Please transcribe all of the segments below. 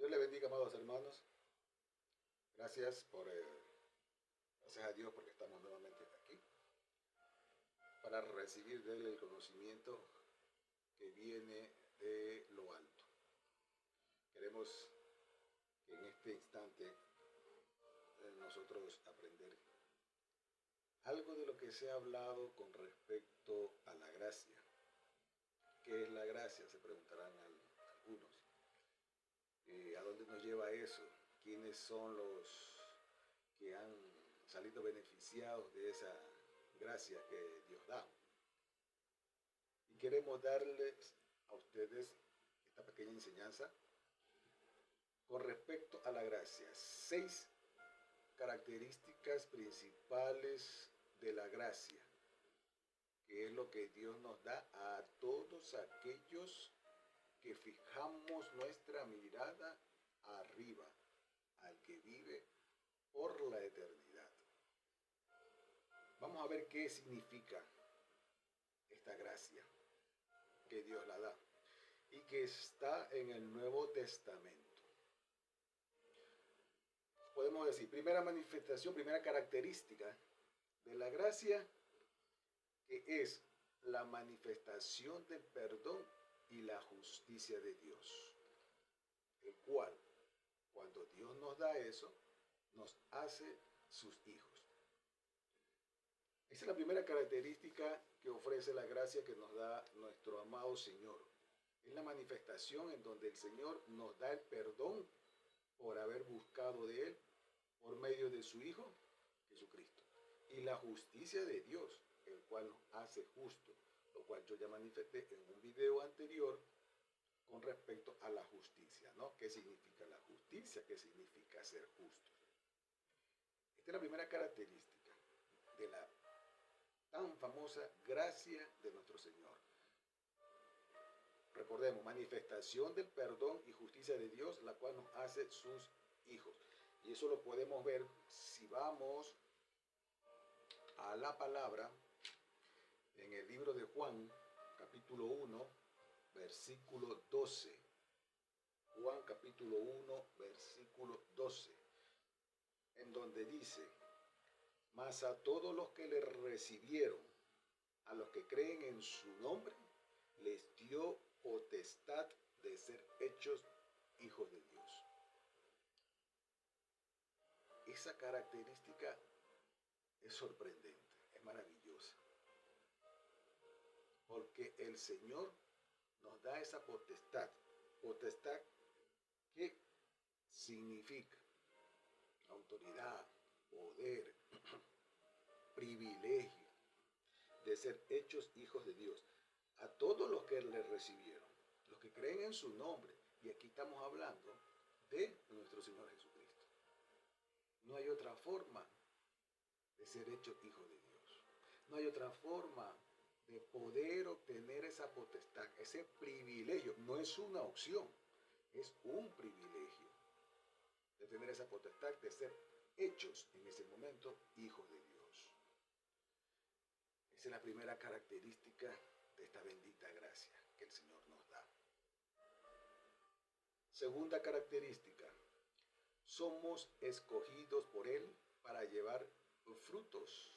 Dios le bendiga, amados hermanos. Gracias gracias a Dios porque estamos nuevamente aquí para recibir de Él el conocimiento que viene de lo alto. Queremos que en este instante nosotros aprender algo de lo que se ha hablado con respecto a la gracia. ¿Qué es la gracia? Se preguntarán algunos. ¿A dónde nos lleva eso? ¿Quiénes son los que han salido beneficiados de esa gracia que Dios da? Y queremos darles a ustedes esta pequeña enseñanza con respecto a la gracia. 6 características principales de la gracia, que es lo que Dios nos da a todos aquellos que fijamos nuestra mirada arriba, al que vive por la eternidad. Vamos a ver qué significa esta gracia que Dios la da y que está en el Nuevo Testamento. Podemos decir, primera manifestación, primera característica de la gracia, que es la manifestación del perdón y la justicia de Dios, el cual, cuando Dios nos da eso, nos hace sus hijos. Esa es la primera característica que ofrece la gracia que nos da nuestro amado Señor. Es la manifestación en donde el Señor nos da el perdón por haber buscado de Él por medio de su Hijo, Jesucristo. Y la justicia de Dios, el cual nos hace justo, lo cual yo ya manifesté en un video anterior con respecto a la justicia, ¿no? ¿Qué significa la justicia? ¿Qué significa ser justo? Esta es la primera característica de la tan famosa gracia de nuestro Señor. Recordemos, manifestación del perdón y justicia de Dios, la cual nos hace sus hijos. Y eso lo podemos ver si vamos a la palabra en el libro de Juan, capítulo 1, versículo 12. Juan capítulo 1, versículo 12, en donde dice: mas a todos los que le recibieron, a los que creen en su nombre, les dio potestad de ser hechos hijos de Dios. Esa característica es sorprendente, es maravillosa, porque el Señor nos da esa potestad. Potestad que significa autoridad, poder, privilegio de ser hechos hijos de Dios. A todos los que le recibieron, los que creen en su nombre. Y aquí estamos hablando de nuestro Señor Jesucristo. No hay otra forma de ser hecho hijo de Dios. No hay otra forma de poder obtener esa potestad, ese privilegio. No es una opción, es un privilegio de tener esa potestad de ser hechos en ese momento hijos de Dios. Esa es la primera característica de esta bendita gracia que el Señor nos da. Segunda característica, somos escogidos por Él para llevar frutos.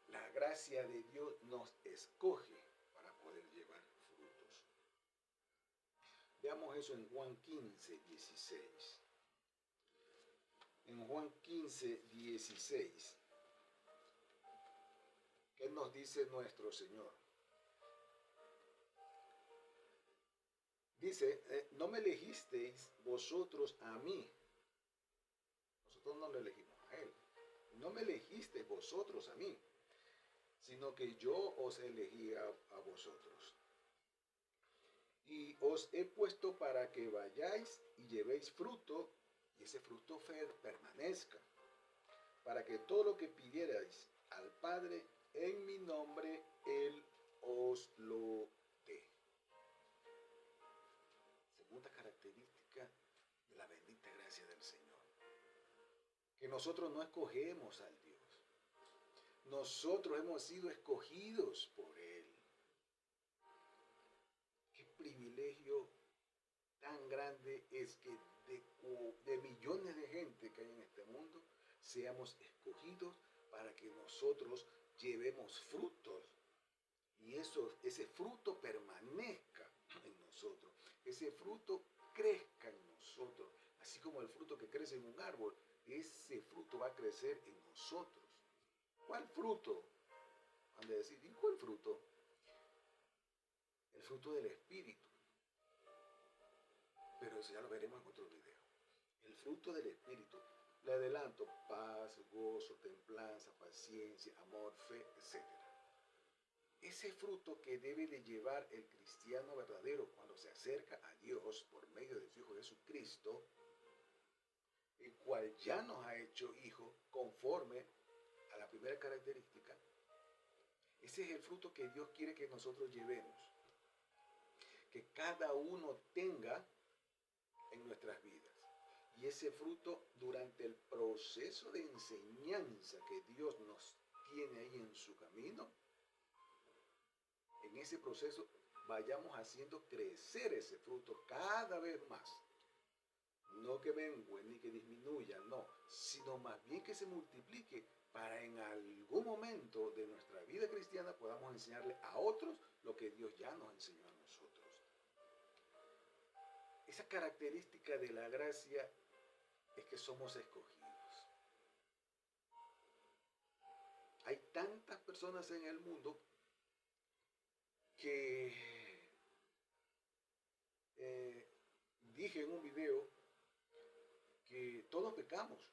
La gracia de Dios nos escoge para poder llevar frutos. Veamos eso en Juan 15, 16. En Juan 15, 16, ¿qué nos dice nuestro Señor? Dice, no me elegisteis vosotros a mí. Nosotros no lo elegimos a Él. No me elegisteis vosotros a mí, sino que yo os elegí a vosotros. Y os he puesto para que vayáis y llevéis fruto, y ese fruto permanezca, para que todo lo que pidierais al Padre en mi nombre, Él os lo dé. Segunda característica de la bendita gracia del Señor, que nosotros no escogemos al Dios. Nosotros hemos sido escogidos por Él. Qué privilegio tan grande es que de millones de gente que hay en este mundo, seamos escogidos para que nosotros llevemos frutos y ese fruto permanezca en nosotros, ese fruto crezca en nosotros, así como el fruto que crece en un árbol, ese fruto va a crecer en nosotros. ¿Cuál fruto? Han de decir, ¿y cuál fruto? El fruto del Espíritu. Pero eso ya lo veremos en otro video. El fruto del Espíritu. Le adelanto, paz, gozo, templanza, paciencia, amor, fe, etc. Ese fruto que debe de llevar el cristiano verdadero cuando se acerca a Dios por medio de su Hijo Jesucristo, el cual ya nos ha hecho hijos conforme a la primera característica. Ese es el fruto que Dios quiere que nosotros llevemos, que cada uno tenga en nuestras vidas. Y ese fruto durante el proceso de enseñanza que Dios nos tiene ahí en su camino, en ese proceso vayamos haciendo crecer ese fruto cada vez más. No que mengue ni que disminuya, no, sino más bien que se multiplique para en algún momento de nuestra vida cristiana podamos enseñarle a otros lo que Dios ya nos enseñó a nosotros. Esa característica de la gracia es que somos escogidos. Hay tantas personas en el mundo que dije en un video que todos pecamos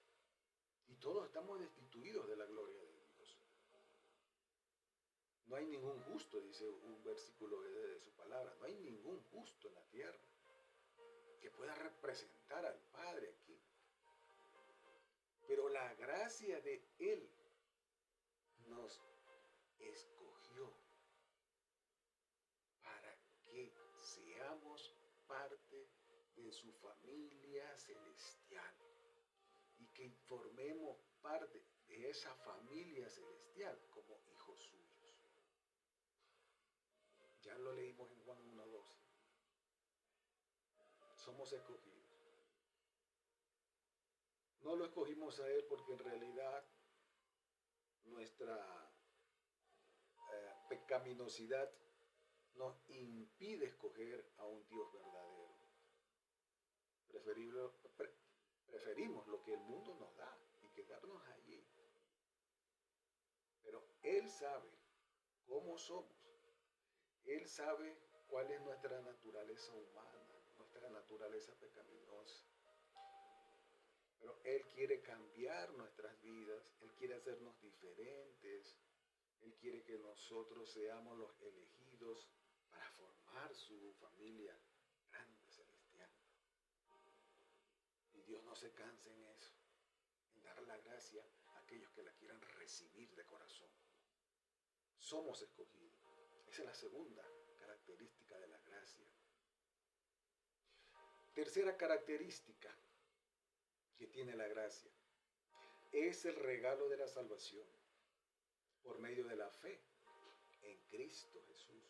y todos estamos destituidos de la gloria de Dios. No hay ningún justo, dice un versículo de su palabra, no hay ningún justo en la tierra que pueda representar al Padre aquí. Pero la gracia de Él nos escogió para que seamos parte de su familia celestial y que formemos parte de esa familia celestial como hijos suyos. Ya lo leímos en Juan 1:12. Somos escogidos. No lo escogimos a Él porque en realidad nuestra pecaminosidad nos impide escoger a un Dios verdadero. Preferimos lo que el mundo nos da y quedarnos allí. Pero Él sabe cómo somos. Él sabe cuál es nuestra naturaleza humana, nuestra naturaleza pecaminosa. Pero Él quiere cambiar nuestras vidas, Él quiere hacernos diferentes, Él quiere que nosotros seamos los elegidos para formar su familia grande celestial. Y Dios no se cansa en eso, en dar la gracia a aquellos que la quieran recibir de corazón. Somos escogidos. Esa es la segunda característica de la gracia. Tercera característica que tiene la gracia es el regalo de la salvación por medio de la fe en Cristo Jesús.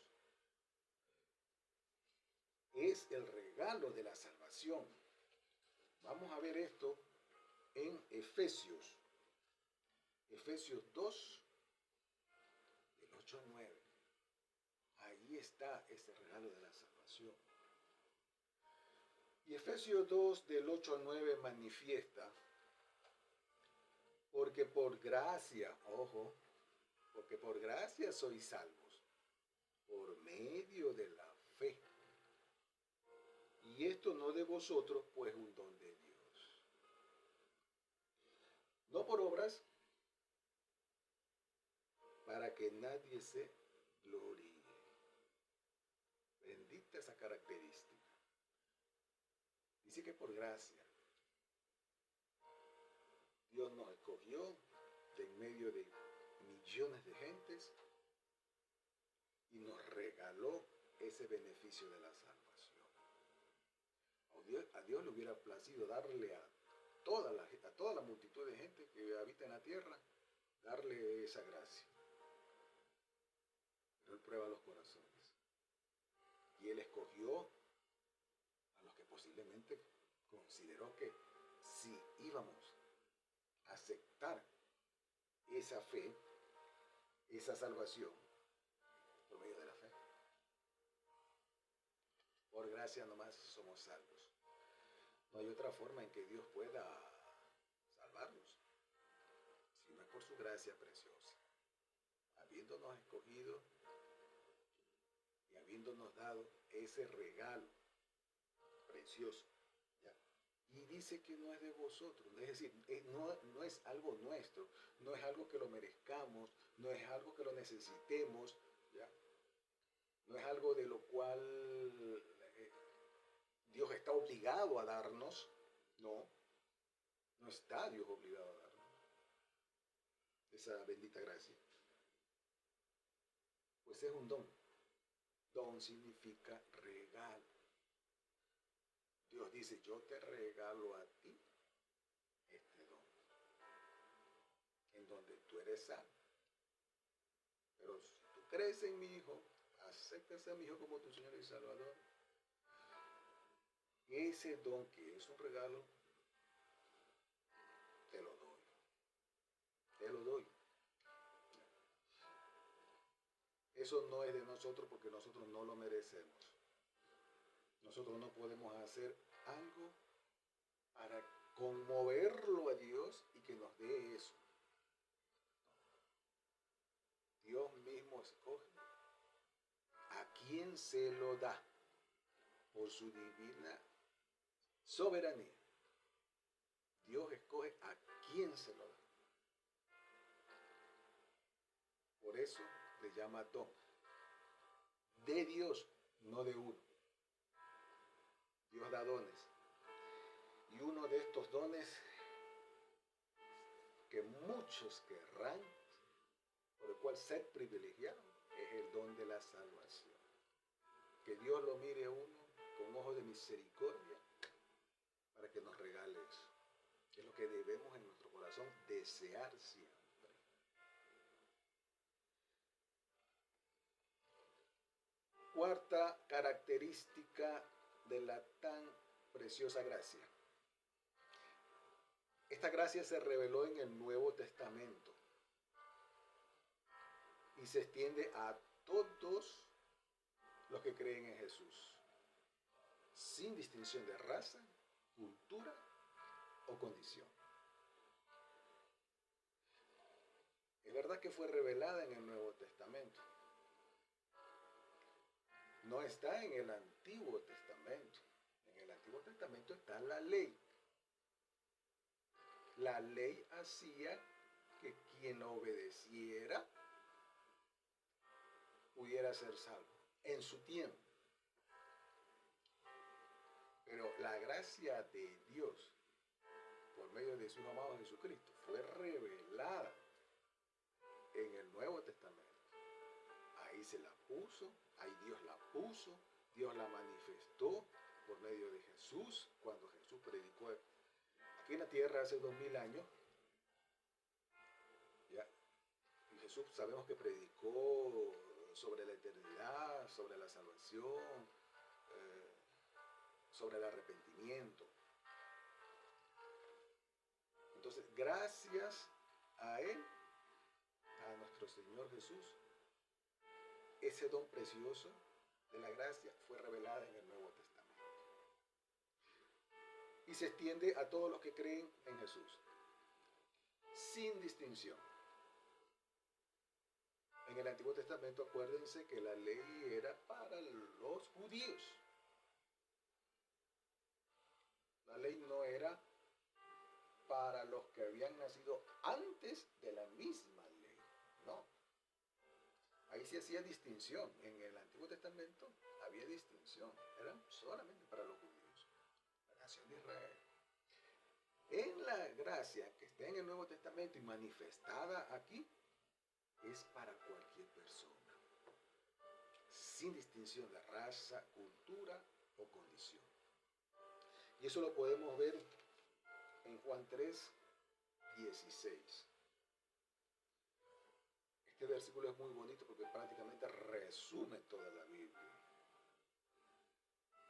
Es el regalo de la salvación. Vamos a ver esto en Efesios 2, del 8 al 9. Ahí está ese regalo de la salvación. Y Efesios 2, del 8 al 9 manifiesta, porque por gracia, ojo, porque por gracia sois salvos, por medio de la fe. Y esto no de vosotros, pues un don de Dios. No por obras, para que nadie se gloríe. Bendita esa característica. Dice que por gracia Dios nos escogió de en medio de millones de gentes y nos regaló ese beneficio de la salvación. A Dios le hubiera placido darle a toda la multitud de gente que habita en la tierra, darle esa gracia. Pero Él prueba los corazones. Y Él escogió a los que consideró que si íbamos a aceptar esa fe, esa salvación, por medio de la fe, por gracia nomás somos salvos. No hay otra forma en que Dios pueda salvarnos, si no es por su gracia preciosa, habiéndonos escogido y habiéndonos dado ese regalo precioso. ¿Ya? Y dice que no es de vosotros, es decir, no es algo nuestro, no es algo que lo merezcamos, no es algo que lo necesitemos, ¿ya? No es algo de lo cual Dios está obligado a darnos, no está Dios obligado a darnos esa bendita gracia. Pues es un don. Don significa regalo. Dios dice, yo te regalo a ti este don, en donde tú eres salvo. Pero si tú crees en mi Hijo, aceptas a mi Hijo como tu Señor y Salvador, ese don que es un regalo, te lo doy. Te lo doy. Eso no es de nosotros porque nosotros no lo merecemos. Nosotros no podemos hacer algo para conmoverlo a Dios y que nos dé eso. Dios mismo escoge a quién se lo da por su divina soberanía. Dios escoge a quién se lo da. Por eso le llama don. De Dios, no de uno. Dios da dones. Y uno de estos dones que muchos querrán, por el cual ser privilegiado, es el don de la salvación. Que Dios lo mire a uno con ojos de misericordia para que nos regale eso. Es lo que debemos en nuestro corazón desear siempre. Cuarta característica de la tan preciosa gracia. Esta gracia se reveló en el Nuevo Testamento y se extiende a todos los que creen en Jesús, sin distinción de raza, cultura o condición. Es verdad que fue revelada en el Nuevo Testamento. No está en el Antiguo Testamento. En el Antiguo Testamento está la ley. La ley hacía que quien la obedeciera pudiera ser salvo en su tiempo. Pero la gracia de Dios, por medio de su amado Jesucristo, fue revelada en el Nuevo Testamento. Ahí se la puso, ahí Dios la puso, Dios la manifestó por medio de Jesús, cuando Jesús predicó aquí en la tierra hace 2000 años. ¿Ya? Y Jesús sabemos que predicó sobre la eternidad, sobre la salvación, sobre el arrepentimiento. Entonces, gracias a Él, a nuestro Señor Jesús, ese don precioso de la gracia fue revelada en el Nuevo Testamento. Y se extiende a todos los que creen en Jesús, sin distinción. En el Antiguo Testamento, acuérdense que la ley era para los judíos. La ley no era para los que habían nacido antes de la misma ley, no. Ahí se hacía distinción. En el Antiguo Testamento había distinción. Eran solamente para los judíos, la nación de Israel. En la gracia que está en el Nuevo Testamento y manifestada aquí, es para cualquier persona, sin distinción de raza, cultura o condición. Y eso lo podemos ver en Juan 3, 16. Este versículo es muy bonito porque prácticamente resume toda la Biblia.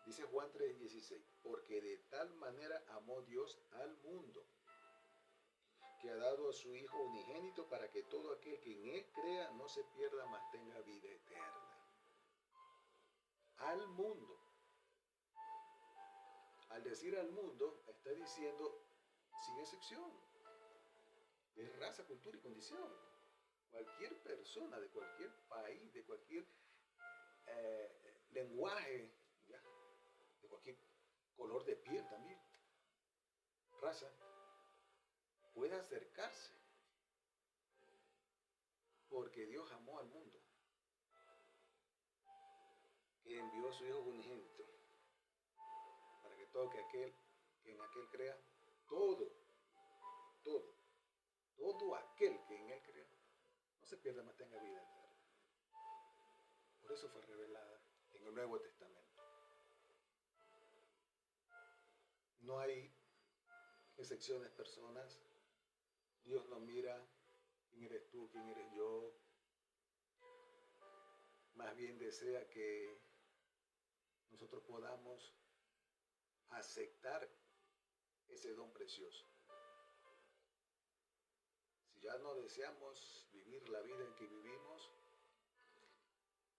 Dice Juan 3:16, porque de tal manera amó Dios al mundo, que ha dado a su Hijo unigénito para que todo aquel que en Él crea no se pierda, mas tenga vida eterna. Al mundo. Al decir al mundo, está diciendo sin excepción, de raza, cultura y condición. Cualquier persona de cualquier país, de cualquier lenguaje, ¿ya? De cualquier color de piel también, raza, puede acercarse, porque Dios amó al mundo, que envió a su Hijo unigénito, para que todo aquel que en aquel crea, todo, todo, todo aquel que en él crea, no se pierda, mas tenga vida eterna. Por eso fue revelada en el Nuevo Testamento. No hay excepciones, personas. Dios no mira quién eres tú, quién eres yo. Más bien desea que nosotros podamos aceptar ese don precioso. Si ya no deseamos vivir la vida en que vivimos,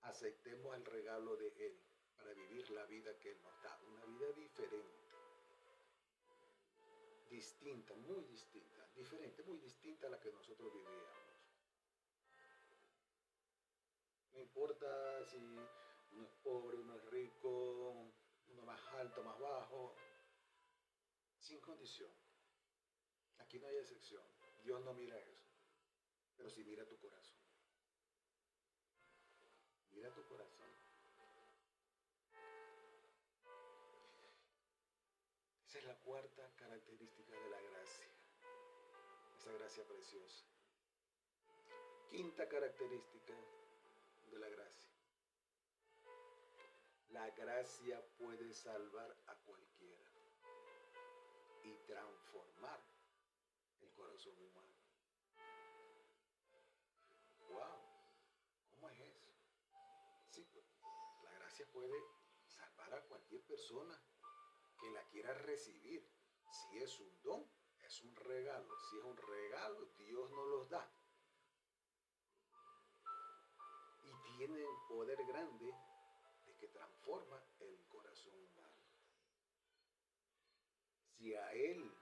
aceptemos el regalo de Él para vivir la vida que Él nos da. Una vida diferente, distinta, muy distinta, diferente, muy distinta a la que nosotros vivíamos. No importa si uno es pobre, uno es rico, uno más alto, más bajo, sin condición. Aquí no hay excepción. Dios no mira eso, pero sí mira tu corazón. Mira tu corazón. Esa es la cuarta característica de la gracia. Esa gracia preciosa. Quinta característica de la gracia. La gracia puede salvar a cualquiera y transformar el corazón humano. ¡Wow! ¿Cómo es eso? Sí, pues, la gracia puede salvar a cualquier persona que la quiera recibir. Si es un don, es un regalo. Si es un regalo, Dios nos los da. Y tiene el poder grande de que transforma el corazón humano. Si a Él,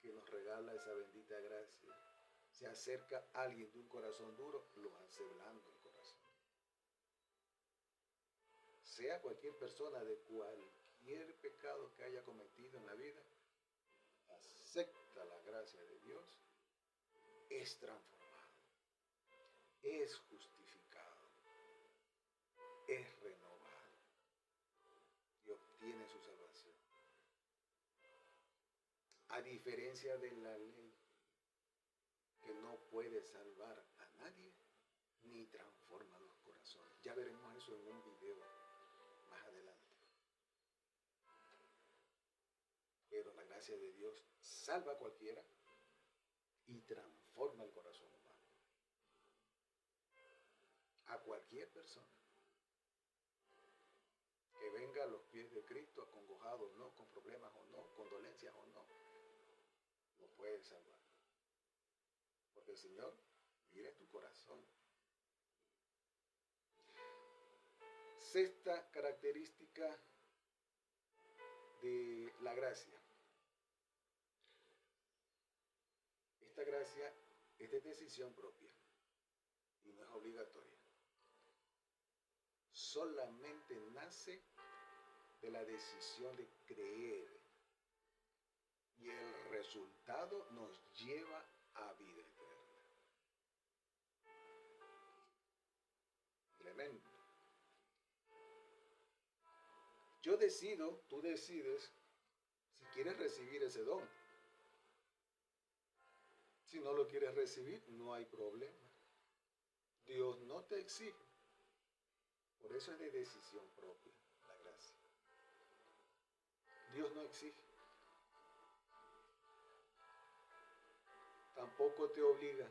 que nos regala esa bendita gracia, se acerca alguien de un corazón duro, lo hace blando el corazón. Sea cualquier persona de cualquier pecado que haya cometido en la vida, acepta la gracia de Dios, es transformado, es justificado, es renovado y obtiene su salvación. A diferencia de la ley, que no puede salvar a nadie, ni transforma los corazones. Ya veremos eso en un video más adelante. Pero la gracia de Dios salva a cualquiera y transforma el corazón humano. A cualquier persona que venga a los pies de Cristo, acongojado o no, con problemas o no, con dolencias o no, lo puede salvar. Porque el Señor mira tu corazón. Sexta característica de la gracia. Esta gracia es de decisión propia y no es obligatoria. Solamente nace de la decisión de creer y el resultado nos lleva a vida eterna. Tremendo. Yo decido, tú decides si quieres recibir ese don. Si no lo quieres recibir, no hay problema. Dios no te exige. Por eso es de decisión propia la gracia. Dios no exige. Tampoco te obliga.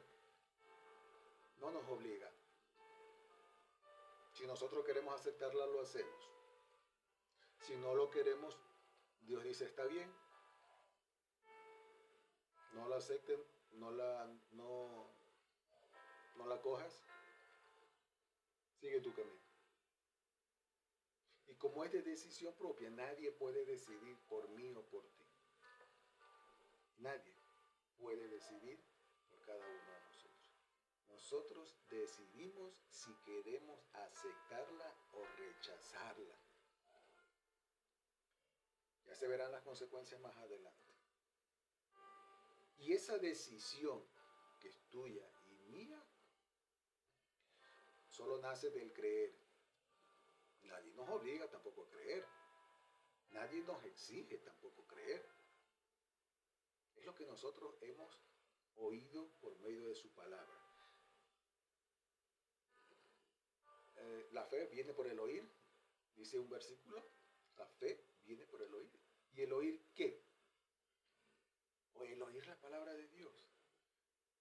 No nos obliga. Si nosotros queremos aceptarla, lo hacemos. Si no lo queremos, Dios dice, está bien, no la acepten, no la cojas, sigue tu camino. Y como es de decisión propia, nadie puede decidir por mí o por ti. Nadie puede decidir por cada uno de nosotros. Nosotros decidimos si queremos aceptarla o rechazarla. Ya se verán las consecuencias más adelante. Y esa decisión que es tuya y mía, solo nace del creer. Nadie nos obliga tampoco a creer. Nadie nos exige tampoco creer. Es lo que nosotros hemos oído por medio de su palabra. La fe viene por el oír, dice un versículo. La fe viene por el oír. ¿Y el oír qué? O el oír la palabra de Dios.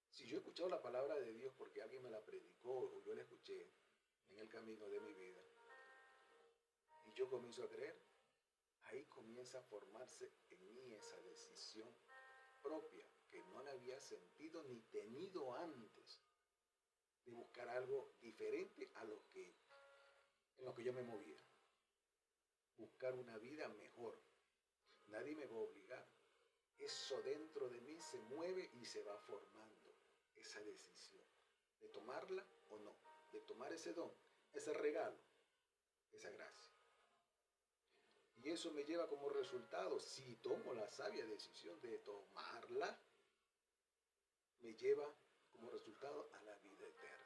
Si yo he escuchado la palabra de Dios porque alguien me la predicó o yo la escuché en el camino de mi vida y yo comienzo a creer, ahí comienza a formarse en mí esa decisión propia que no la había sentido ni tenido antes de buscar algo diferente a lo que en lo que yo me movía. Buscar una vida mejor. Nadie me va a obligar. Eso dentro de mí se mueve y se va formando esa decisión de tomarla o no, de tomar ese don, ese regalo, esa gracia. Y eso me lleva como resultado, si tomo la sabia decisión de tomarla, me lleva como resultado a la vida eterna.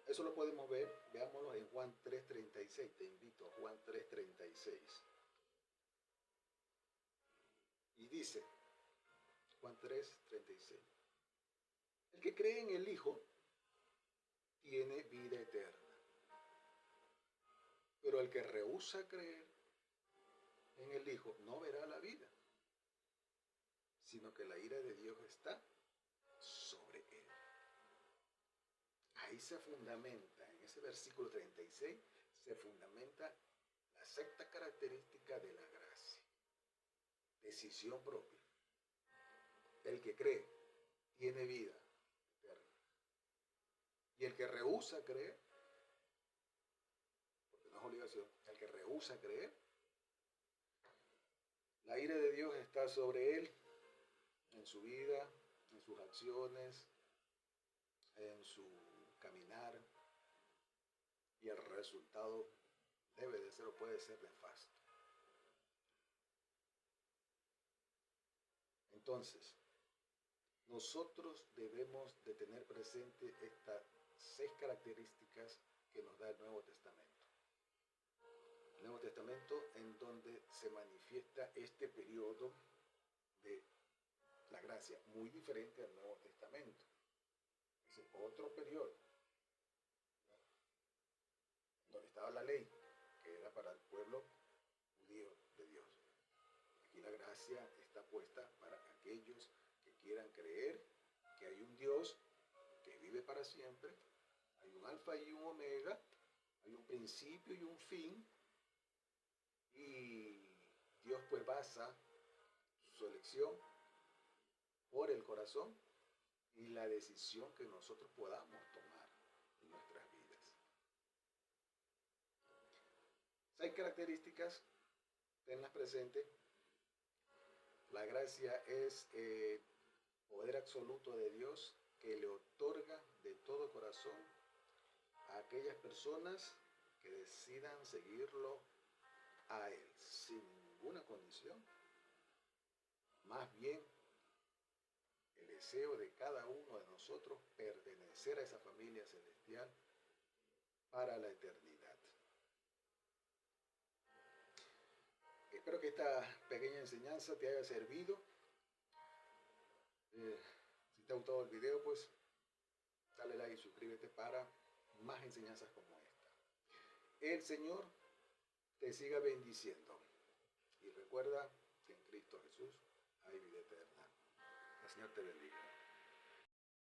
Eso lo podemos ver, veámoslo en Juan 3:36. Te invito a Juan 3:36. Y dice, Juan 3:36, el que cree en el Hijo tiene vida eterna. Pero el que rehúsa creer en el Hijo no verá la vida, sino que la ira de Dios está sobre él. Ahí se fundamenta, en ese versículo 36, se fundamenta la sexta característica de la gracia. Decisión propia. El que cree tiene vida eterna. Y el que rehúsa creer, porque no es obligación, el que rehúsa creer, la ira de Dios está sobre él, en su vida, en sus acciones, en su caminar, y el resultado debe de ser o puede ser nefasto. Entonces, nosotros debemos de tener presente estas 6 características que nos da el Nuevo Testamento. El Nuevo Testamento en donde se manifiesta este periodo de la gracia, muy diferente al Nuevo Testamento. Es otro periodo, donde estaba la ley, que era para el pueblo judío de Dios. Aquí la gracia está puesta para aquellos que quieran creer que hay un Dios que vive para siempre, hay un alfa y un omega, hay un principio y un fin, y Dios pues basa su elección por el corazón y la decisión que nosotros podamos tomar en nuestras vidas. 6 características, tenlas presentes. La gracia es poder absoluto de Dios que le otorga de todo corazón a aquellas personas que decidan seguirlo a Él, sin ninguna condición. Más bien, el deseo de cada uno de nosotros pertenecer a esa familia celestial para la eternidad. Espero que esta pequeña enseñanza te haya servido. Si te ha gustado el video, pues dale like y suscríbete para más enseñanzas como esta. El Señor te siga bendiciendo. Y recuerda que en Cristo Jesús hay vida eterna. El Señor te bendiga.